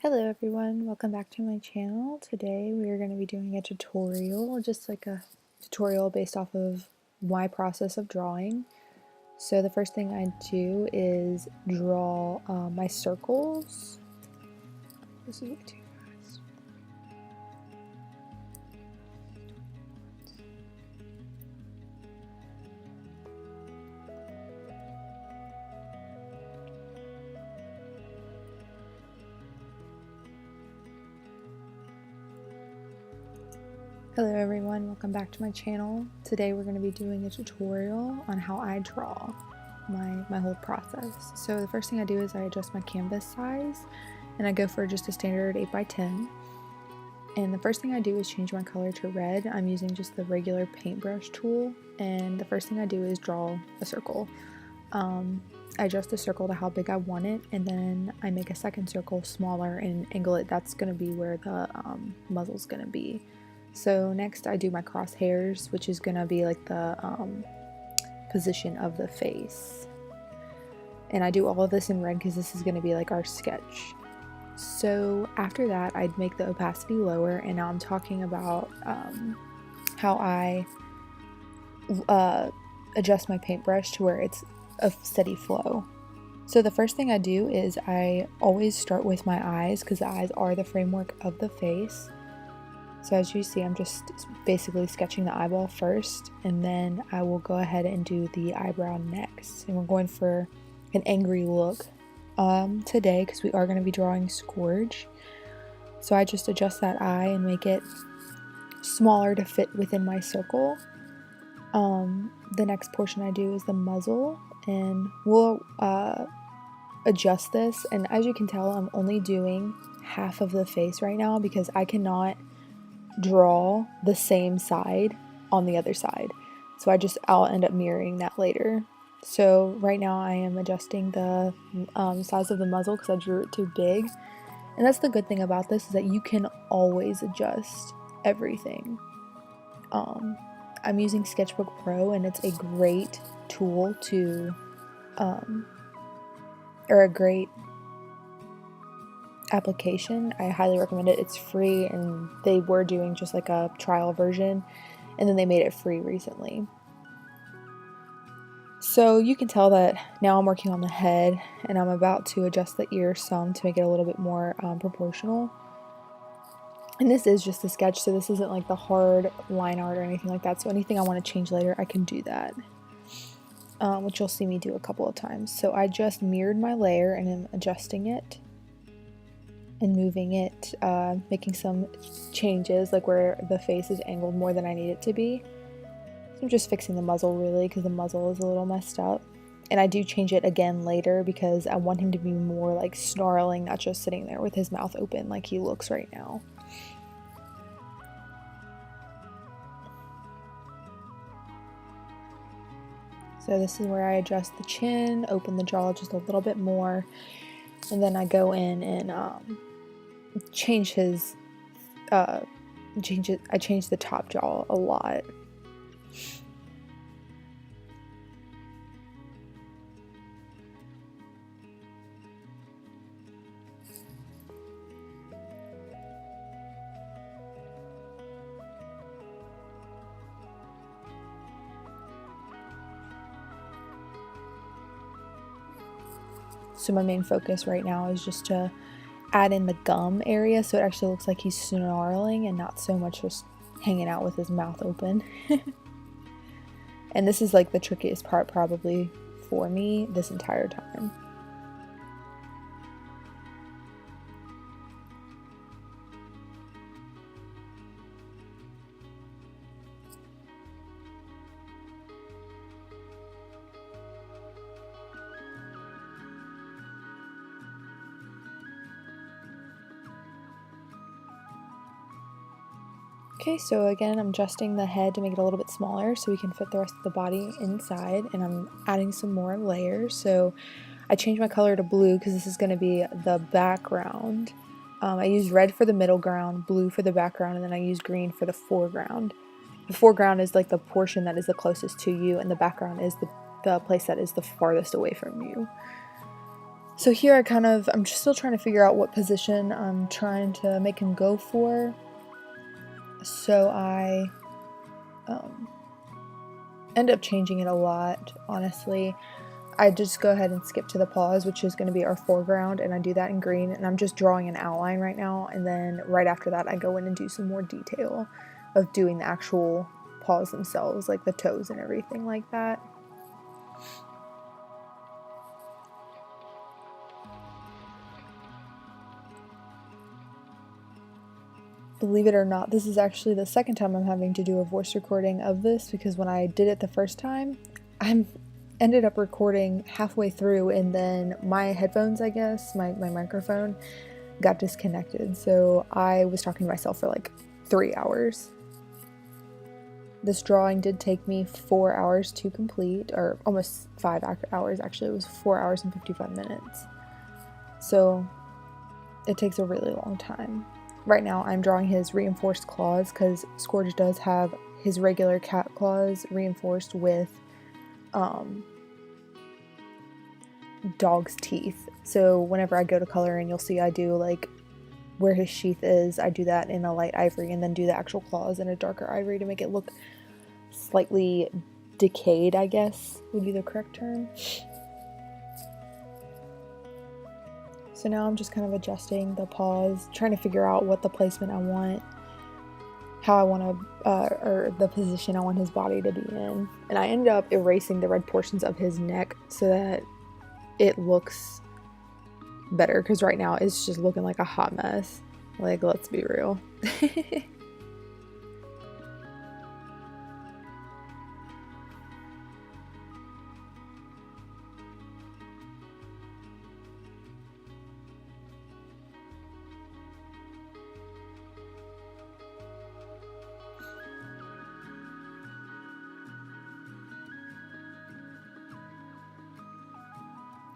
Hello everyone, welcome back to my channel. Today we are going to be doing a tutorial, just like a tutorial based off of my process of drawing. So the first thing I do is draw my circles. This is way too fast. Hello everyone, welcome back to my channel. Today we're going to be doing a tutorial on how I draw my whole process. So the first thing I do is I adjust my canvas size and I go for just a standard 8x10. And the first thing I do is change my color to red. I'm using just the regular paintbrush tool, and the first thing I do is draw a circle. I adjust the circle to how big I want it, and then I make a second circle smaller and angle it. That's going to be where the muzzle's going to be. So next I do my crosshairs, which is going to be like the position of the face. And I do all of this in red because this is going to be like our sketch. So after that, I'd make the opacity lower, and now I'm talking about how I adjust my paintbrush to where it's a steady flow. So the first thing I do is I always start with my eyes because the eyes are the framework of the face. So as you see, I'm just basically sketching the eyeball first, and then I will go ahead and do the eyebrow next. And we're going for an angry look today because we are going to be drawing Scourge. So I just adjust that eye and make it smaller to fit within my circle. The next portion I do is the muzzle, and we'll adjust this. And as you can tell, I'm only doing half of the face right now because I cannot draw the same side on the other side. So I'll end up mirroring that later. So right now I am adjusting the size of the muzzle because I drew it too big. And that's the good thing about this, is that you can always adjust everything. I'm using Sketchbook Pro, and it's a great tool to, or a great application. I highly recommend it. It's free, and they were doing just like a trial version, and then they made it free recently. So you can tell that now I'm working on the head, and I'm about to adjust the ear some to make it a little bit more proportional. And this is just a sketch, so this isn't like the hard line art or anything like that. So anything I want to change later, I can do that, which you'll see me do a couple of times. So I just mirrored my layer and I'm adjusting it and moving it, making some changes, like where the face is angled more than I need it to be. So I'm just fixing the muzzle really because the muzzle is a little messed up. And I do change it again later because I want him to be more like snarling, not just sitting there with his mouth open like he looks right now. So this is where I adjust the chin, open the jaw just a little bit more, and then I go in and change his, I change the top jaw a lot. So my main focus right now is just to add in the gum area so it actually looks like he's snarling and not so much just hanging out with his mouth open. And this is like the trickiest part probably for me this entire time. Okay, so again, I'm adjusting the head to make it a little bit smaller so we can fit the rest of the body inside, and I'm adding some more layers. So I changed my color to blue because this is going to be the background. I use red for the middle ground, blue for the background, and then I use green for the foreground. The foreground is like the portion that is the closest to you, and the background is the place that is the farthest away from you. So here I'm just still trying to figure out what position I'm trying to make him go for. So I end up changing it a lot, honestly. I just go ahead and skip to the paws, which is going to be our foreground, and I do that in green, and I'm just drawing an outline right now, and then right after that I go in and do some more detail of doing the actual paws themselves, like the toes and everything like that. Believe it or not, this is actually the second time I'm having to do a voice recording of this, because when I did it the first time, I ended up recording halfway through, and then my headphones, I guess, my microphone got disconnected, so I was talking to myself for like 3 hours. This drawing did take me 4 hours to complete, or almost 5 hours actually. It was 4 hours and 55 minutes. So it takes a really long time. Right now I'm drawing his reinforced claws, because Scourge does have his regular cat claws reinforced with dog's teeth. So whenever I go to color, and you'll see I do like where his sheath is, I do that in a light ivory, and then do the actual claws in a darker ivory to make it look slightly decayed, I guess would be the correct term. So now I'm just kind of adjusting the paws, trying to figure out what the placement I want, how I want to, or the position I want his body to be in. And I ended up erasing the red portions of his neck so that it looks better, because right now it's just looking like a hot mess. Like, let's be real.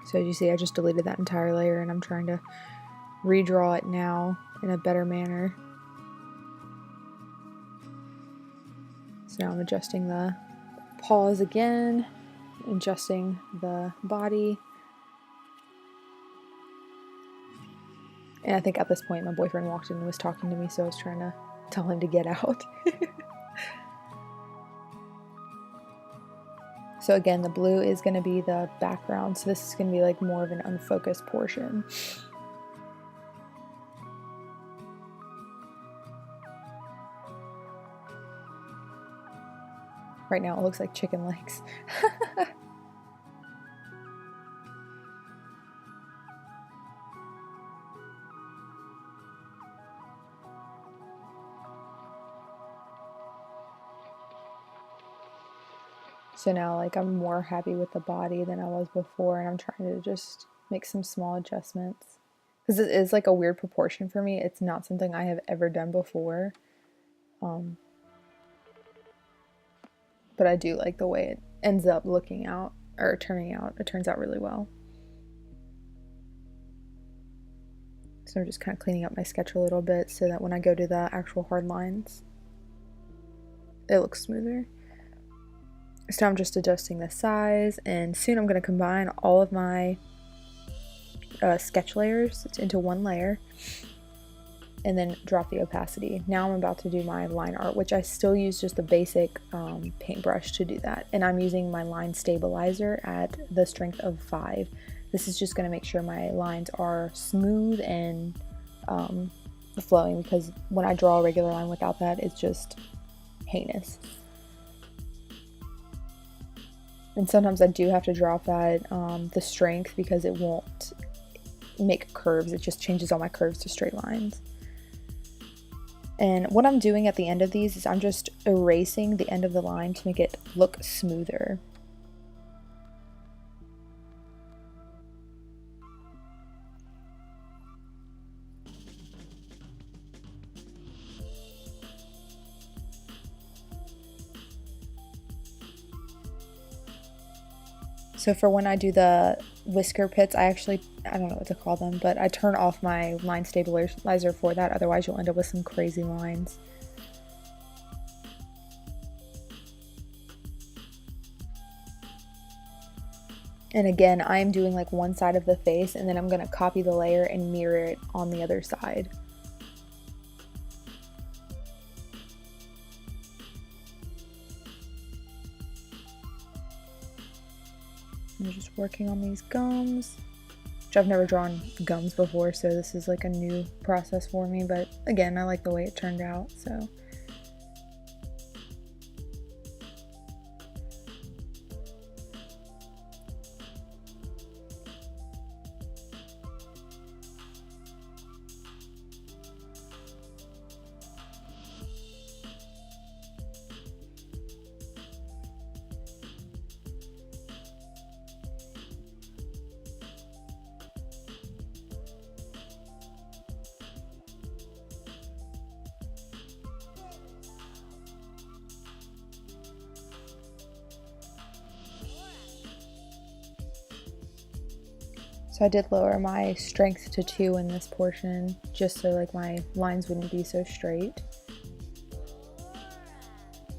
So as you see, I just deleted that entire layer, and I'm trying to redraw it now in a better manner. So now I'm adjusting the paws again, adjusting the body. And I think at this point my boyfriend walked in and was talking to me, so I was trying to tell him to get out. So again, the blue is going to be the background, so this is going to be like more of an unfocused portion. Right now it looks like chicken legs. So now, like, I'm more happy with the body than I was before, and I'm trying to just make some small adjustments. Because it is like a weird proportion for me. It's not something I have ever done before. But I do like the way it ends up looking out, or turning out. It turns out really well. So I'm just kind of cleaning up my sketch a little bit so that when I go to the actual hard lines, it looks smoother. So I'm just adjusting the size, and soon I'm going to combine all of my sketch layers into one layer, and then drop the opacity. Now I'm about to do my line art, which I still use just the basic paintbrush to do that, and I'm using my line stabilizer at the strength of 5. This is just going to make sure my lines are smooth and flowing, because when I draw a regular line without that, it's just heinous. And sometimes I do have to drop that, the strength, because it won't make curves. It just changes all my curves to straight lines. And what I'm doing at the end of these is I'm just erasing the end of the line to make it look smoother. So for when I do the whisker pits, I don't know what to call them, but I turn off my line stabilizer for that, otherwise you'll end up with some crazy lines. And again, I'm doing like one side of the face, and then I'm gonna copy the layer and mirror it on the other side. I'm just working on these gums, which I've never drawn gums before, so this is like a new process for me, but again, I like the way it turned out, so. So I did lower my strength to 2 in this portion, just so like my lines wouldn't be so straight.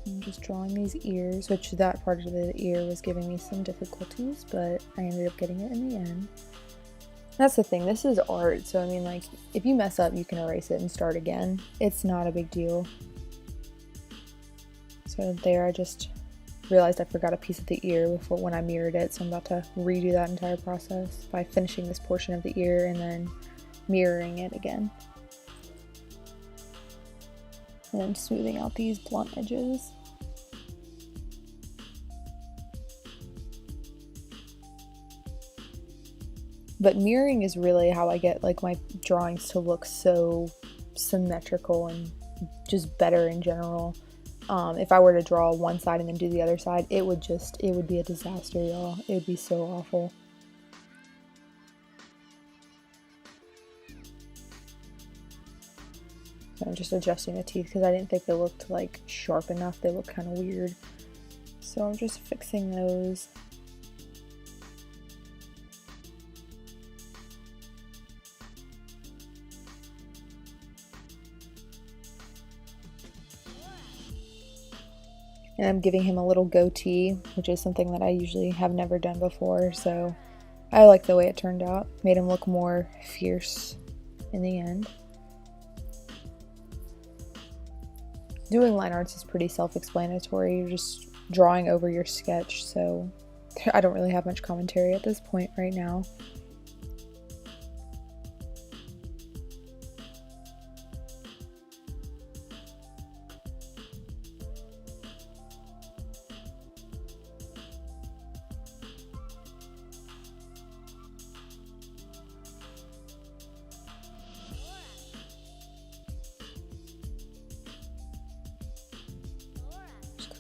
I'm just drawing these ears, which that part of the ear was giving me some difficulties, but I ended up getting it in the end. That's the thing, this is art, so I mean, like, if you mess up, you can erase it and start again. It's not a big deal. So there, I just realized I forgot a piece of the ear before when I mirrored it, so I'm about to redo that entire process by finishing this portion of the ear and then mirroring it again. And then smoothing out these blunt edges. But mirroring is really how I get like my drawings to look so symmetrical and just better in general. If I were to draw one side and then do the other side, it would be a disaster, y'all. It would be so awful. So I'm just adjusting the teeth because I didn't think they looked like sharp enough. They look kind of weird. So I'm just fixing those. And I'm giving him a little goatee, which is something that I usually have never done before, so I like the way it turned out. Made him look more fierce in the end. Doing line arts is pretty self-explanatory. You're just drawing over your sketch, so I don't really have much commentary at this point right now.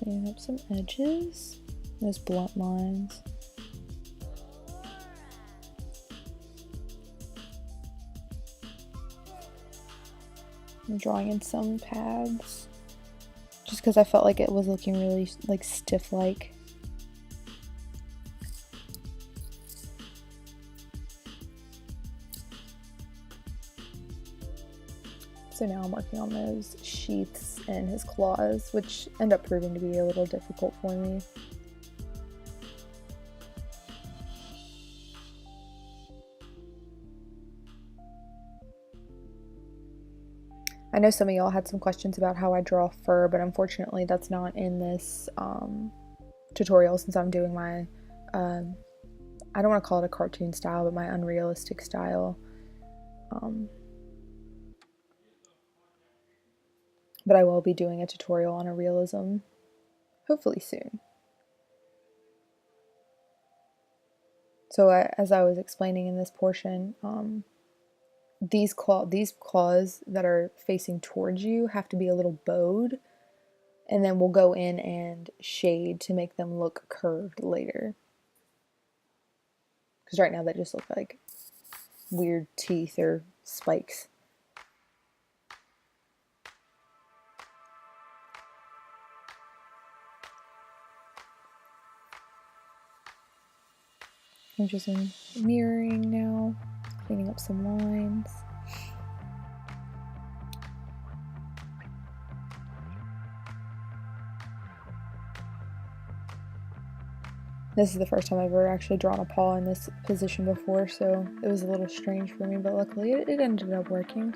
Cleaning up some edges, those blunt lines. I'm drawing in some paths, just because I felt like it was looking really like stiff-like. So now I'm working on those sheaths and his claws, which end up proving to be a little difficult for me. I know some of y'all had some questions about how I draw fur, but unfortunately that's not in this tutorial since I'm doing my, I don't want to call it a cartoon style, but my unrealistic style. But I will be doing a tutorial on a realism, hopefully soon. So as I was explaining in this portion, these claws that are facing towards you have to be a little bowed, and then we'll go in and shade to make them look curved later. Because right now they just look like weird teeth or spikes. I'm just mirroring now, cleaning up some lines. This is the first time I've ever actually drawn a paw in this position before, so it was a little strange for me, but luckily it ended up working.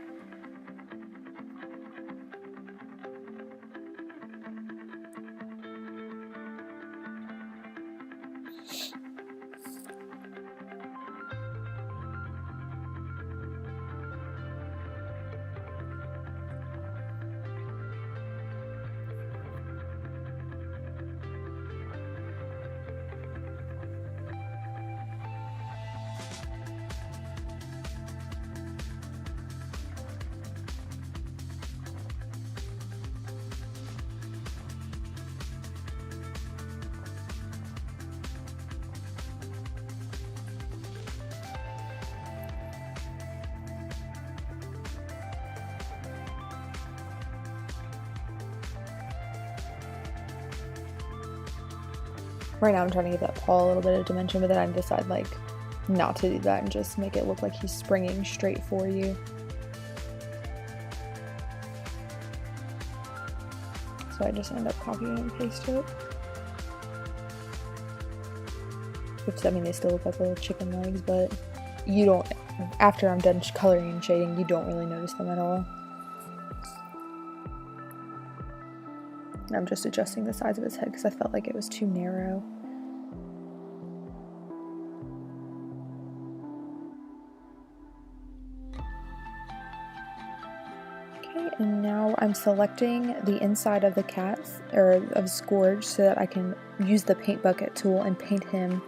Right now I'm trying to give that paw a little bit of dimension, but then I decide like not to do that and just make it look like he's springing straight for you. So I just end up copying and pasting it. Which, I mean, they still look like little chicken legs, but you don't, after I'm done coloring and shading, you don't really notice them at all. I'm just adjusting the size of his head because I felt like it was too narrow. Okay, and now I'm selecting the inside of the cat, or of Scourge, so that I can use the paint bucket tool and paint him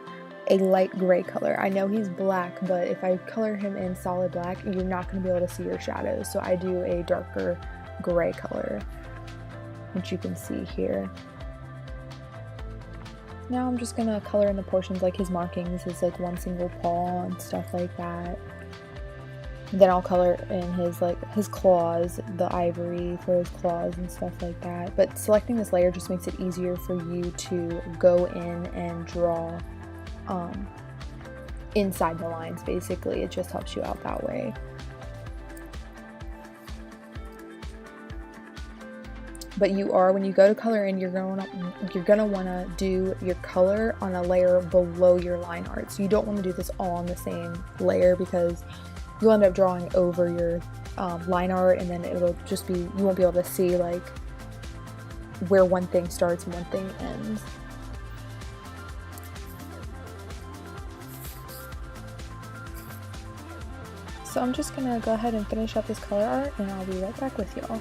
a light gray color. I know he's black, but if I color him in solid black, you're not going to be able to see your shadows, so I do a darker gray color, which you can see here. Now I'm just gonna color in the portions like his markings, his like one single paw and stuff like that. And then I'll color in his like his claws, the ivory for his claws and stuff like that. But selecting this layer just makes it easier for you to go in and draw inside the lines. Basically, it just helps you out that way. But you are, when you go to color in, you're gonna want to do your color on a layer below your line art. So you don't want to do this all on the same layer, because you'll end up drawing over your line art, and then it'll just be, you won't be able to see like where one thing starts and one thing ends. So I'm just gonna go ahead and finish up this color art, and I'll be right back with y'all.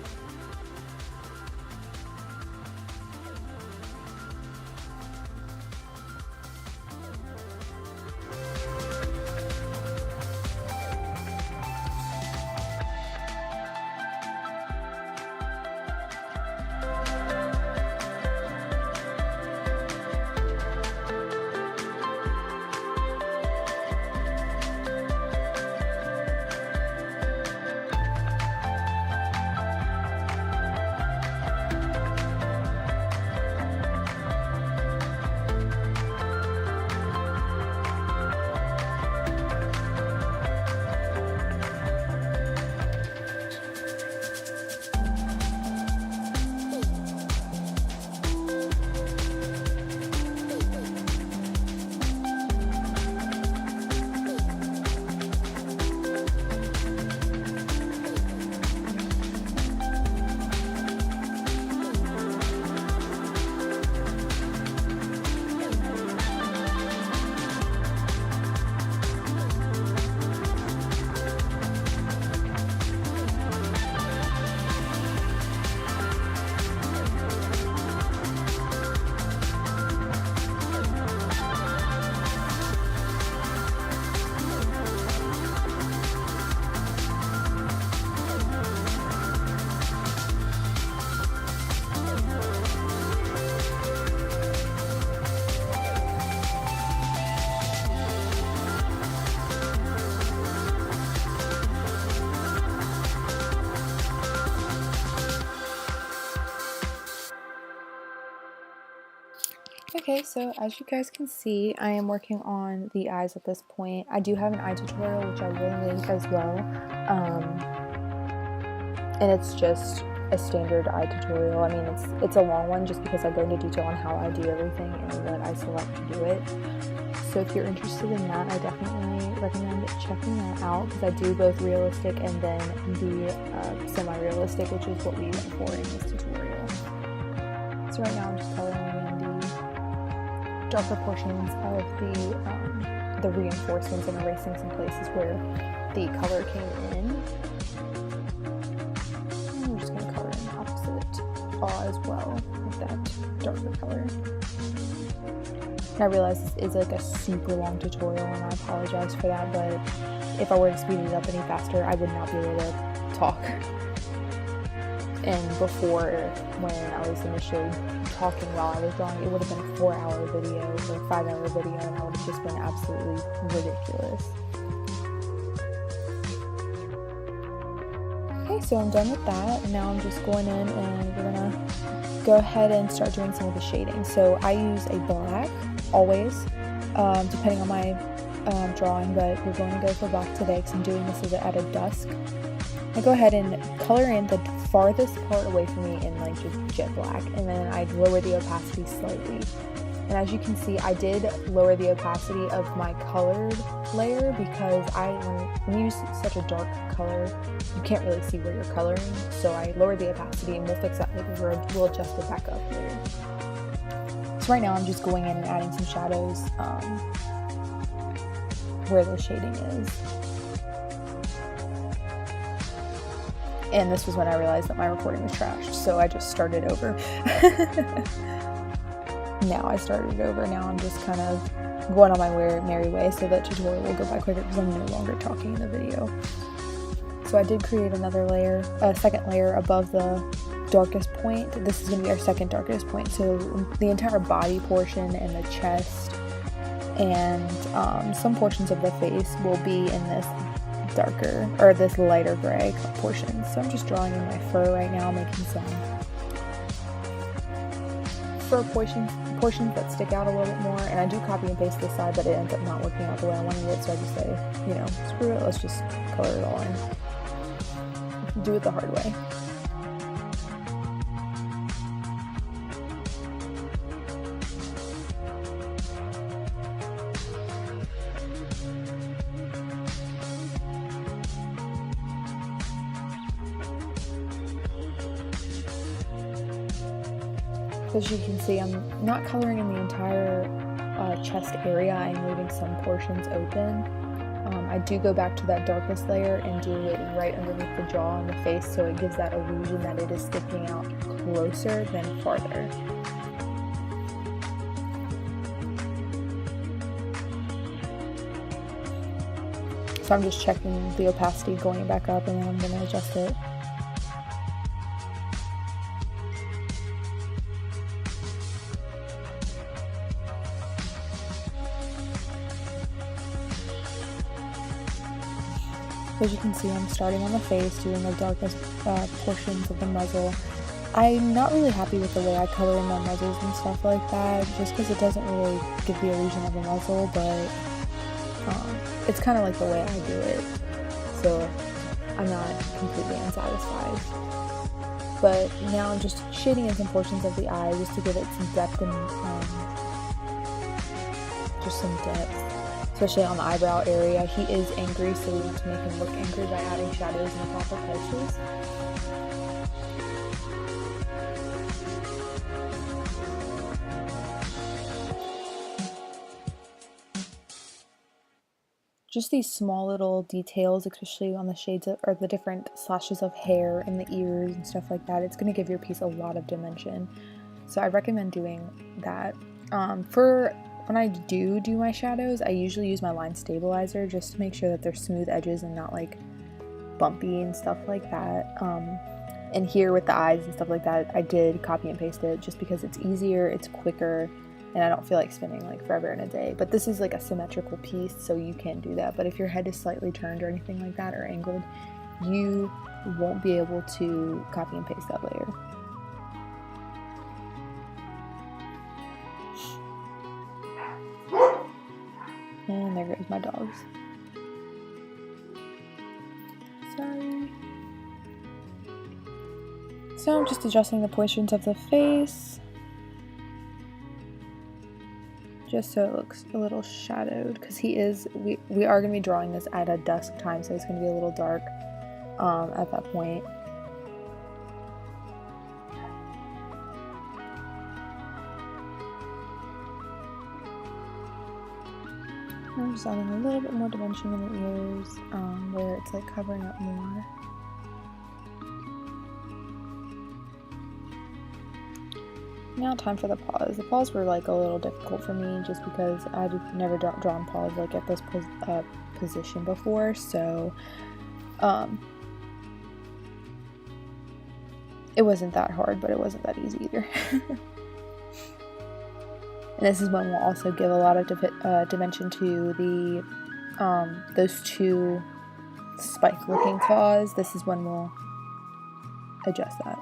Okay, so as you guys can see, I am working on the eyes at this point. I do have an eye tutorial, which I will link as well. And it's just a standard eye tutorial. I mean, it's a long one just because I go into detail on how I do everything and what I select to do it. So if you're interested in that, I definitely recommend checking that out, because I do both realistic and then the semi-realistic, which is what we went for in this tutorial. So right now I'm just coloring in the darker portions of the reinforcements and erasing some places where the color came in. And we're just going to color in the opposite paw as well with that darker color. And I realize this is like a super long tutorial, and I apologize for that, but if I were to speed it up any faster, I would not be able to talk. And before, when I was initially talking while I was drawing, it would have been a 4-hour video or a 5-hour video, and I would have just been absolutely ridiculous. Okay, so I'm done with that, and now I'm just going in and we're gonna go ahead and start doing some of the shading. So I use a black, always, depending on my drawing, but we're going to go for black today because I'm doing this at a dusk. I go ahead and color in the farthest part away from me in like just jet black, and then I lower the opacity slightly. And as you can see, I did lower the opacity of my colored layer because when you use such a dark color, you can't really see where you're coloring. So I lowered the opacity, and we'll fix that later. We'll adjust it back up later. So right now I'm just going in and adding some shadows where the shading is. And this was when I realized that my recording was trashed, so I just started over. Now I started over. Now I'm just kind of going on my merry way so that tutorial will go by quicker because I'm no longer talking in the video. So I did create another layer, a second layer above the darkest point. This is going to be our second darkest point. So the entire body portion and the chest and some portions of the face will be in this darker, or this lighter gray portion. So I'm just drawing in my fur right now, making some fur portions that stick out a little bit more, and I do copy and paste this side, but it ends up not working out the way I wanted it, so I just say, you know, screw it, let's just color it all in. Do it the hard way. As you can see, I'm not coloring in the entire chest area. I'm leaving some portions open. I do go back to that darkest layer and do it right underneath the jaw and the face, so it gives that illusion that it is sticking out closer than farther. So I'm just checking the opacity, going back up, and then I'm going to adjust it. As you can see, I'm starting on the face, doing the darkest portions of the muzzle. I'm not really happy with the way I color in my muzzles and stuff like that, just because it doesn't really give the illusion of a muzzle, but it's kind of like the way I do it, so I'm not completely unsatisfied. But now I'm just shading in some portions of the eye just to give it some depth and just some depth. Especially on the eyebrow area. He is angry, so we want to make him look angry by adding shadows in the proper places. Just these small little details, especially on the shades or the different slashes of hair and the ears and stuff like that, it's going to give your piece a lot of dimension. So I recommend doing that. When I do my shadows, I usually use my line stabilizer just to make sure that they're smooth edges and not like bumpy and stuff like that. And here with the eyes and stuff like that, I did copy and paste it just because it's easier, it's quicker, and I don't feel like spending like forever in a day. But this is like a symmetrical piece, so you can do that. But if your head is slightly turned or anything like that or angled, you won't be able to copy and paste that layer. And there goes my dogs. Sorry. So I'm just adjusting the portions of the face, just so it looks a little shadowed, because we are going to be drawing this at a dusk time, so it's going to be a little dark at that point. I'm just adding a little bit more dimension in the ears, where it's like covering up more. Now time for the paws. The paws were like a little difficult for me just because I'd never drawn paws like at this position before, so it wasn't that hard, but it wasn't that easy either. And this is when we'll also give a lot of dimension to the those two spike-looking claws. This is when we'll adjust that.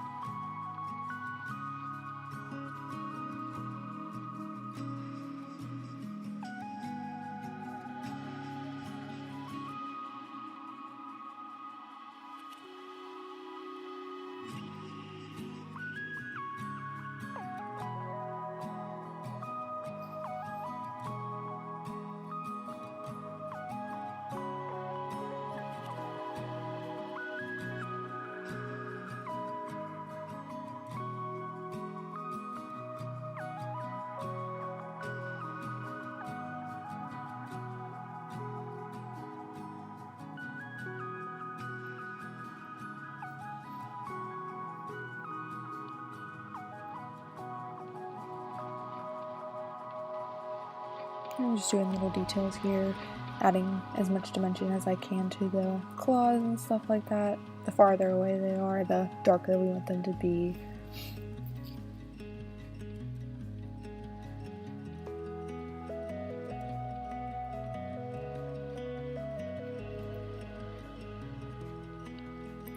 I'm just doing little details here, adding as much dimension as I can to the claws and stuff like that. The farther away they are, the darker we want them to be.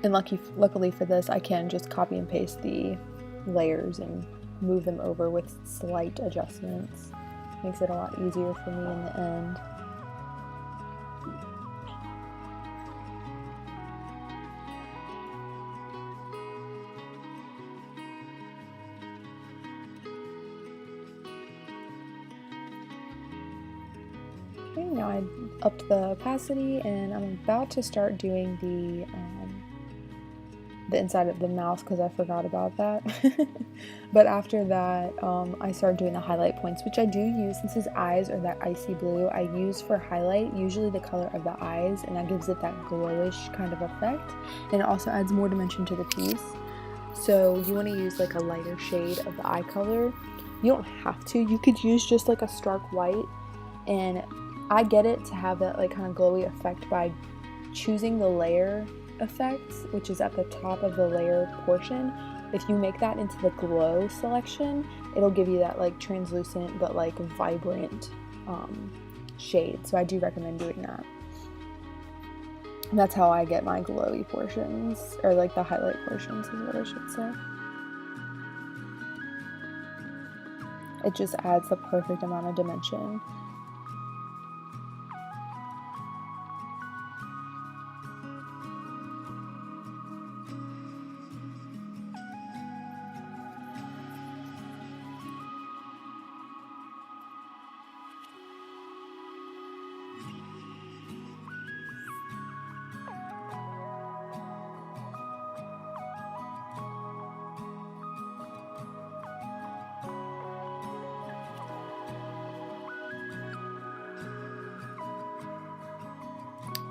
And luckily for this, I can just copy and paste the layers and move them over with slight adjustments. Makes it a lot easier for me in the end. Okay, now I upped the opacity and I'm about to start doing the inside of the mouth because I forgot about that. But after that, I started doing the highlight points, which I do use. Since his eyes are that icy blue, I use for highlight usually the color of the eyes, and that gives it that glowish kind of effect, and it also adds more dimension to the piece. So you want to use like a lighter shade of the eye color. You don't have to, you could use just like a stark white, and I get it to have that like kind of glowy effect by choosing the layer effects, which is at the top of the layer portion. If you make that into the glow selection, it'll give you that like translucent but like vibrant shade. So I do recommend doing that. And that's how I get my glowy portions, or like the highlight portions is what I should say. It just adds the perfect amount of dimension.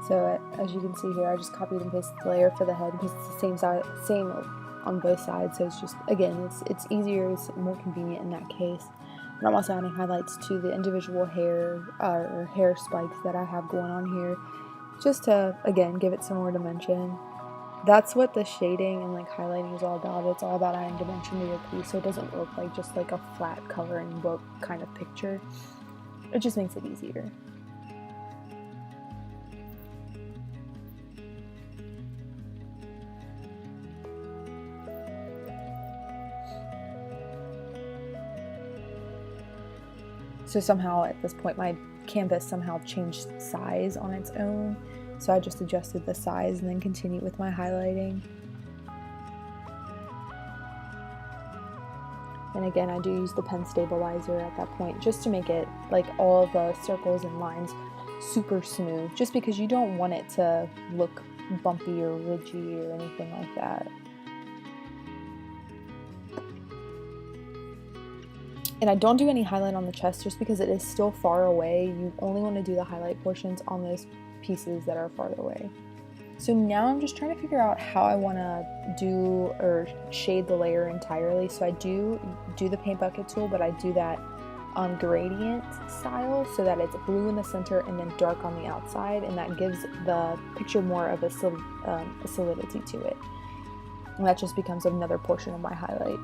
So as you can see here, I just copied and pasted the layer for the head because it's the same on both sides. So it's just, again, it's easier, it's more convenient in that case. And I'm also adding highlights to the individual hair or hair spikes that I have going on here, just to, again, give it some more dimension. That's what the shading and like highlighting is all about. It's all about adding dimension to your piece, so it doesn't look like just like a flat coloring book kind of picture. It just makes it easier. So somehow at this point my canvas somehow changed size on its own, so I just adjusted the size and then continued with my highlighting. And again, I do use the pen stabilizer at that point just to make it like all the circles and lines super smooth, just because you don't want it to look bumpy or ridgy or anything like that. And I don't do any highlight on the chest just because it is still far away. You only want to do the highlight portions on those pieces that are farther away. So now I'm just trying to figure out how I want to do or shade the layer entirely. So I do the paint bucket tool, but I do that on gradient style so that it's blue in the center and then dark on the outside, and that gives the picture more of a solidity to it. And that just becomes another portion of my highlight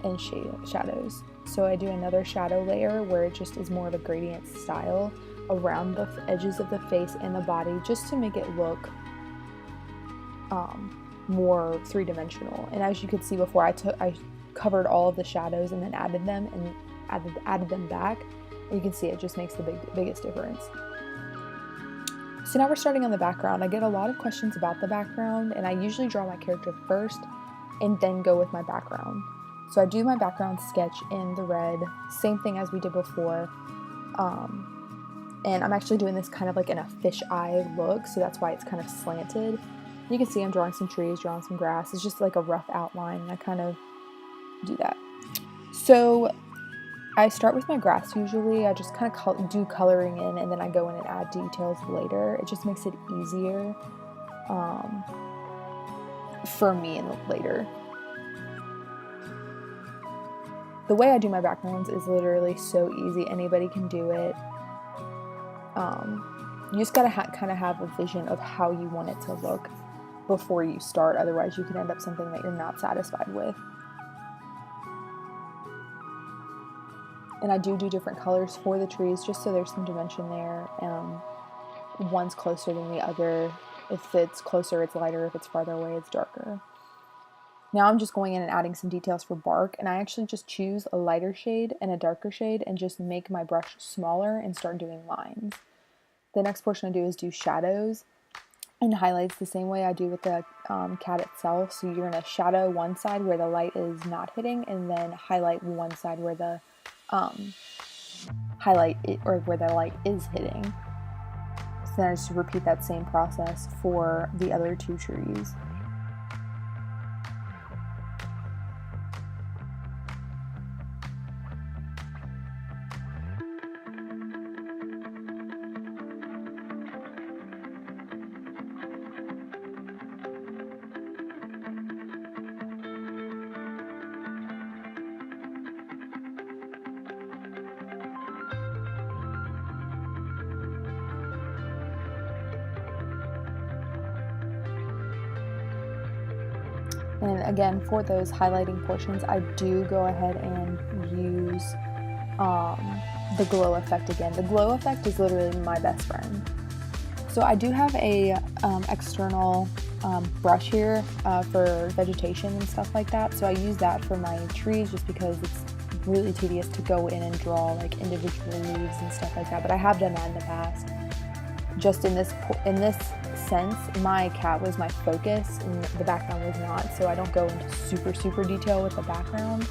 and shadows. So I do another shadow layer where it just is more of a gradient style around the edges of the face and the body, just to make it look more three-dimensional. And as you could see before, I covered all of the shadows and then added them and added them back, and you can see it just makes the biggest difference. So now we're starting on the background. I get a lot of questions about the background, and I usually draw my character first and then go with my background. So I do my background sketch in the red, same thing as we did before, and I'm actually doing this kind of like in a fisheye look, so that's why it's kind of slanted. You can see I'm drawing some trees, drawing some grass. It's just like a rough outline, and I kind of do that. So I start with my grass usually. I just kind of do coloring in, and then I go in and add details later. It just makes it easier for me later. The way I do my backgrounds is literally so easy. Anybody can do it. You just gotta kind of have a vision of how you want it to look before you start. Otherwise, you can end up something that you're not satisfied with. And I do different colors for the trees just so there's some dimension there. One's closer than the other. If it's closer, it's lighter. If it's farther away, it's darker. Now I'm just going in and adding some details for bark, and I actually just choose a lighter shade and a darker shade and just make my brush smaller and start doing lines. The next portion I do is do shadows and highlights the same way I do with the cat itself. So you're going to shadow one side where the light is not hitting, and then highlight one side where the where the light is hitting. So then I just repeat that same process for the other two trees. And again, for those highlighting portions, I do go ahead and use the glow effect again. The glow effect is literally my best friend. So I do have a external brush here for vegetation and stuff like that. So I use that for my trees just because it's really tedious to go in and draw like individual leaves and stuff like that. But I have done that in the past. Just in this sense, my cat was my focus and the background was not, so I don't go into super detail with the background.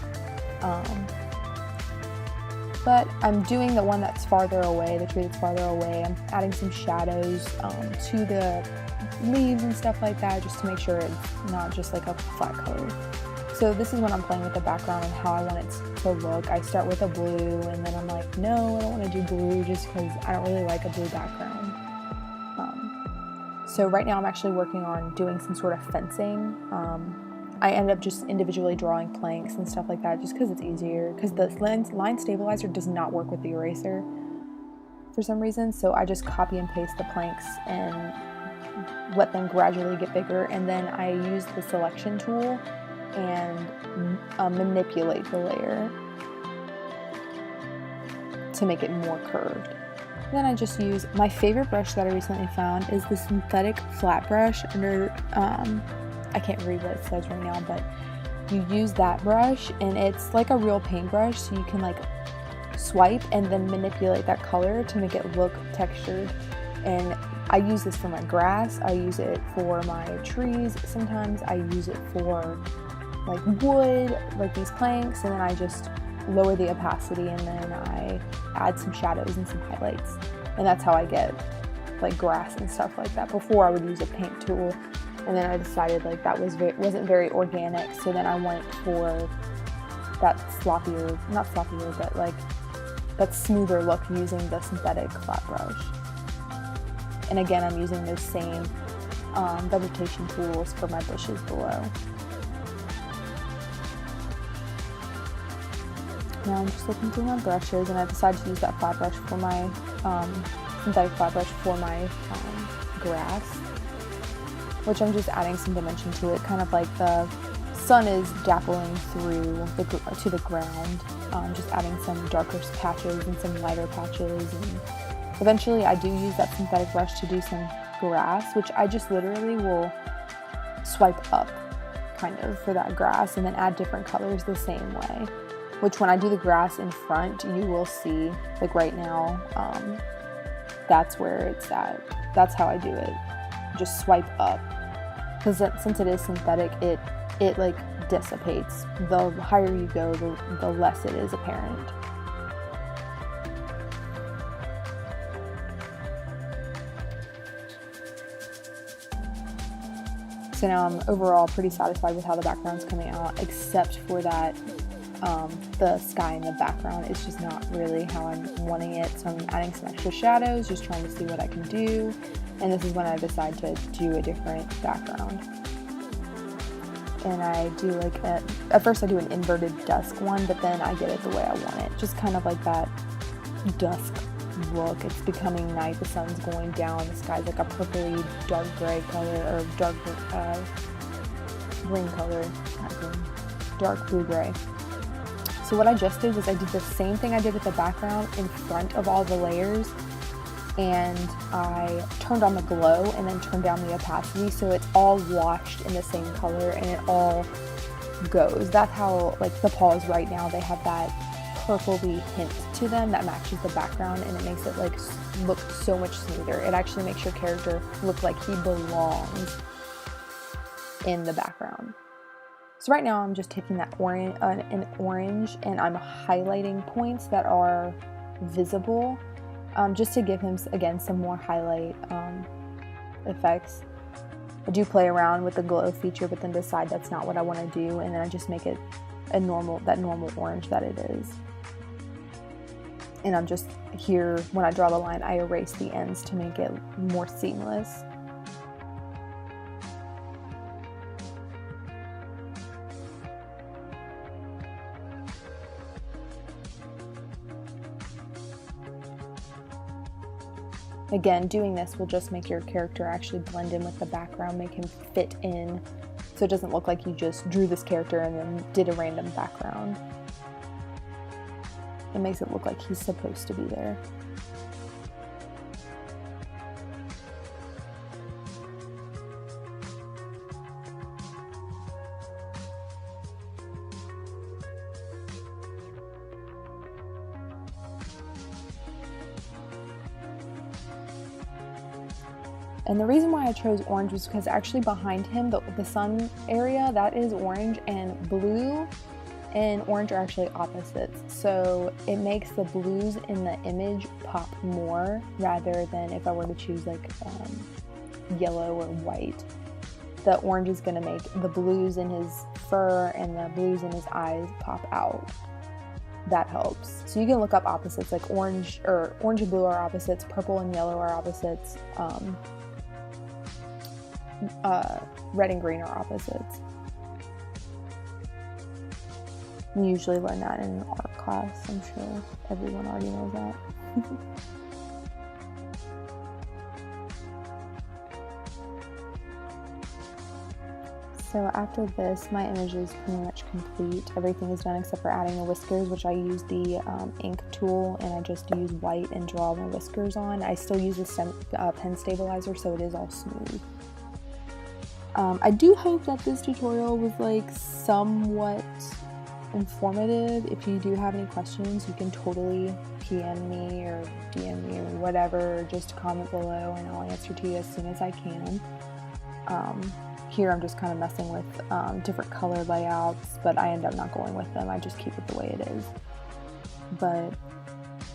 But I'm doing the one that's farther away, the tree that's farther away. I'm adding some shadows to the leaves and stuff like that, just to make sure it's not just like a flat color. So this is when I'm playing with the background and how I want it to look. I start with a blue, and then I'm like, no, I don't want to do blue just because I don't really like a blue background. So right now I'm actually working on doing some sort of fencing. I end up just individually drawing planks and stuff like that just because it's easier, because the line stabilizer does not work with the eraser for some reason. So I just copy and paste the planks and let them gradually get bigger, and then I use the selection tool and manipulate the layer to make it more curved. Then I just use my favorite brush that I recently found is the synthetic flat brush under, I can't read what it says right now, but you use that brush and it's like a real paintbrush, so you can like swipe and then manipulate that color to make it look textured. And I use this for my grass, I use it for my trees, sometimes I use it for like wood, like these planks, and then I just lower the opacity, and then I add some shadows and some highlights. And that's how I get like grass and stuff like that. Before I would use a paint tool, and then I decided like that wasn't very organic, so then I went for that not sloppier, but like that smoother look using the synthetic flat brush. And again, I'm using those same vegetation tools for my bushes below. Now I'm just looking through my brushes, and I decided to use that flat brush for my synthetic flat brush for my grass, which I'm just adding some dimension to it, kind of like the sun is dappling through to the ground, just adding some darker patches and some lighter patches. And eventually I do use that synthetic brush to do some grass, which I just literally will swipe up kind of for that grass and then add different colors the same way, which when I do the grass in front, you will see, like right now, that's where it's at. That's how I do it. Just swipe up, because since it is synthetic, it like dissipates. The higher you go, the less it is apparent. So now I'm overall pretty satisfied with how the background's coming out, except for that the sky in the background is just not really how I'm wanting it. So I'm adding some extra shadows, just trying to see what I can do. And this is when I decide to do a different background. And I do like at first I do an inverted dusk one, but then I get it the way I want it. Just kind of like that dusk look. It's becoming night, the sun's going down, the sky's like a purpley dark gray color, or dark green color, not green, dark blue gray. So what I just did was I did the same thing I did with the background in front of all the layers, and I turned on the glow and then turned down the opacity so it's all washed in the same color and it all goes. That's how like the paws right now, they have that purpley hint to them that matches the background, and it makes it like look so much smoother. It actually makes your character look like he belongs in the background. So right now I'm just taking that an orange and I'm highlighting points that are visible, just to give him, again, some more highlight effects. I do play around with the glow feature, but then decide that's not what I want to do, and then I just make it that normal orange that it is. And I'm just here, when I draw the line, I erase the ends to make it more seamless. Again, doing this will just make your character actually blend in with the background, make him fit in, so it doesn't look like you just drew this character and then did a random background. It makes it look like he's supposed to be there. And the reason why I chose orange was because actually behind him, the sun area, that is orange, and blue and orange are actually opposites. So it makes the blues in the image pop more, rather than if I were to choose like yellow or white. The orange is going to make the blues in his fur and the blues in his eyes pop out. That helps. So you can look up opposites, like orange and blue are opposites, purple and yellow are opposites. Red and green are opposites. You usually learn that in an art class. I'm sure everyone already knows that. So after this, my image is pretty much complete. Everything is done except for adding the whiskers, which I use the ink tool, and I just use white and draw my whiskers on. I still use a pen stabilizer, so it is all smooth. I do hope that this tutorial was like somewhat informative. If you do have any questions, you can totally PM me or DM me or whatever, or just comment below and I'll answer to you as soon as I can. Here I'm just kind of messing with different color layouts, but I end up not going with them. I just keep it the way it is. But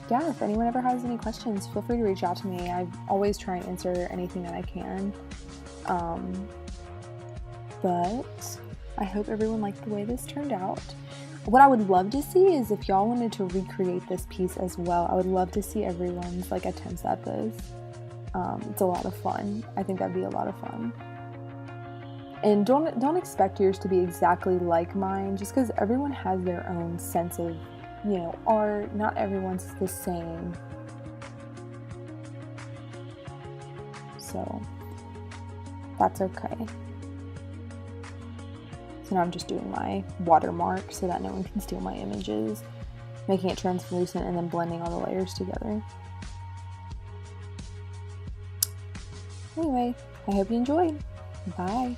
yeah, if anyone ever has any questions, feel free to reach out to me. I always try and answer anything that I can. But I hope everyone liked the way this turned out. What I would love to see is if y'all wanted to recreate this piece as well. I would love to see everyone's like attempts at this. It's a lot of fun. I think that'd be a lot of fun. And don't expect yours to be exactly like mine, just because everyone has their own sense of, you know, art. Not everyone's the same. So that's okay. So now I'm just doing my watermark so that no one can steal my images, making it translucent and then blending all the layers together. Anyway, I hope you enjoyed. Bye.